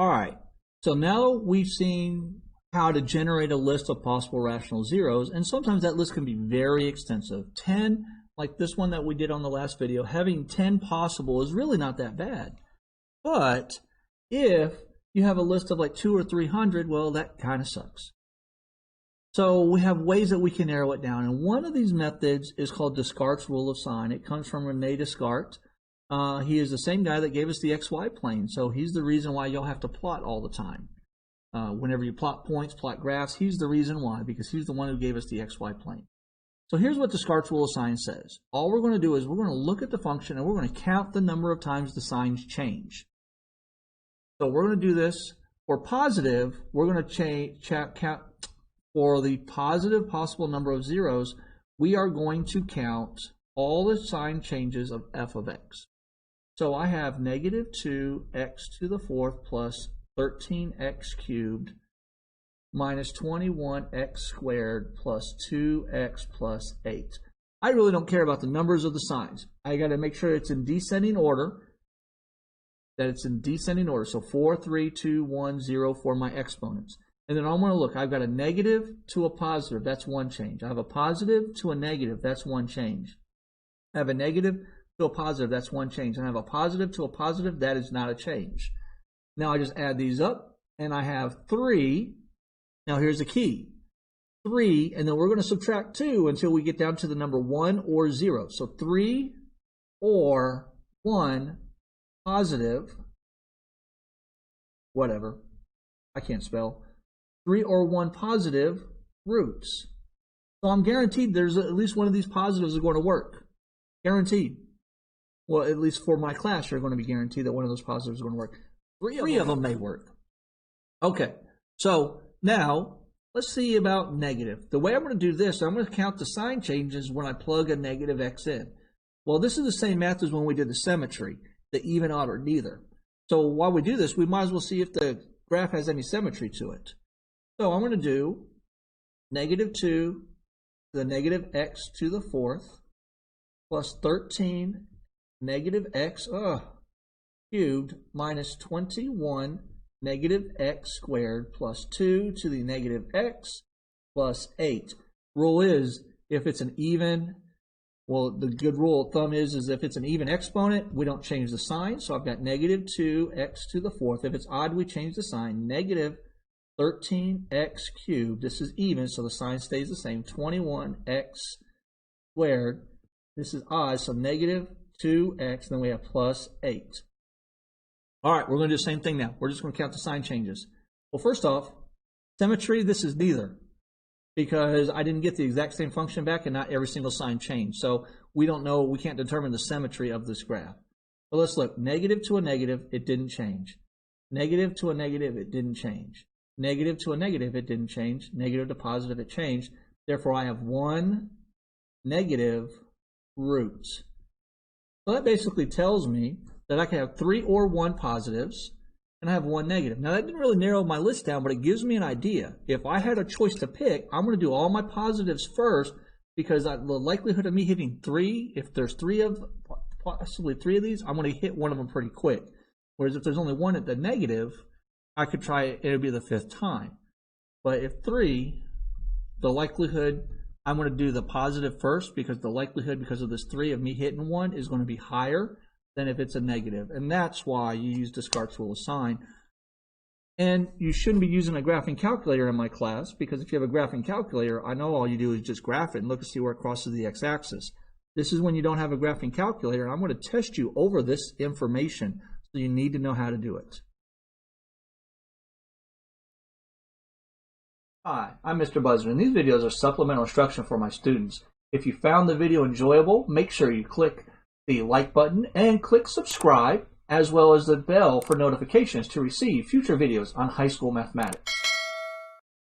All right, so now we've seen how to generate a list of possible rational zeros, and sometimes that list can be very extensive. 10, like this one that we did on the last video, having 10 possible is really not that bad. But if you have a list of like 200 or 300, well, that kind of sucks. So we have ways that we can narrow it down, and one of these methods is called Descartes' rule of sign. It comes from René Descartes. He is the same guy that gave us the XY plane, so he's the reason why you'll have to plot all the time. Whenever you plot points, plot graphs, he's the reason why, because he's the one who gave us the XY plane. So here's what Descartes' rule of sign says. All we're going to do is we're going to look at the function and we're going to count the number of times the signs change. So we're going to do this for positive. We're going to count for the positive possible number of zeros. We are going to count all the sign changes of f of x. So I have negative 2x to the fourth plus 13x cubed minus 21x squared plus 2x plus 8. I really don't care about the numbers of the signs. I got to make sure it's in descending order. So 4, 3, 2, 1, 0 for my exponents. And then I'm going to look. I've got a negative to a positive. That's one change. I have a positive to a negative. That's one change. I have a negative to a positive. That's one change. And I have a positive to a positive. That is not a change. Now I just add these up, and I have 3. Now here's the key. 3, and then we're going to subtract 2 until we get down to the number 1 or 0. So 3 or 1 positive, whatever, I can't spell, 3 or 1 positive roots. So I'm guaranteed there's at least one of these positives is going to work. Guaranteed. Well, at least for my class, you're going to be guaranteed that one of those positives is going to work. Three of them may work. Okay, so now let's see about negative. The way I'm going to do this, I'm going to count the sign changes when I plug a negative x in. Well, this is the same math as when we did the symmetry, the even, odd, or neither. So while we do this, we might as well see if the graph has any symmetry to it. So I'm going to do negative 2 to the negative x to the fourth plus 13 negative x cubed minus 21 negative x squared plus 2 to the negative x plus 8. Rule is, if it's an even, well, the good rule of thumb is if it's an even exponent, we don't change the sign. So I've got negative 2x to the fourth. If it's odd, we change the sign. Negative 13x cubed. This is even, so the sign stays the same. 21x squared. This is odd, so negative 2x, then we have plus 8. All right, we're going to do the same thing now. We're just going to count the sign changes. Well, first off, symmetry, this is neither, because I didn't get the exact same function back and not every single sign changed. So we don't know, we can't determine the symmetry of this graph. But let's look. Negative to a negative, it didn't change. Negative to a negative, it didn't change. Negative to a negative, it didn't change. Negative to positive, it changed. Therefore, I have one negative root. So that basically tells me that I can have 3 or 1 positives and I have 1 negative. Now that didn't really narrow my list down, but it gives me an idea. If I had a choice to pick, I'm going to do all my positives first, because the likelihood of me hitting 3, if there's possibly 3 of these, I'm going to hit one of them pretty quick. Whereas if there's only 1 at the negative, I could try it, it'll be the 5th time. But if 3, the likelihood, I'm going to do the positive first, because the likelihood, because of this 3, of me hitting 1 is going to be higher than if it's a negative. And that's why you use Descartes' rule of sign. And you shouldn't be using a graphing calculator in my class, because if you have a graphing calculator, I know all you do is just graph it and look and see where it crosses the x-axis. This is when you don't have a graphing calculator, and I'm going to test you over this information, so you need to know how to do it. Hi, I'm Mr. Buzzard, and these videos are supplemental instruction for my students. If you found the video enjoyable, make sure you click the like button and click subscribe, as well as the bell for notifications to receive future videos on high school mathematics.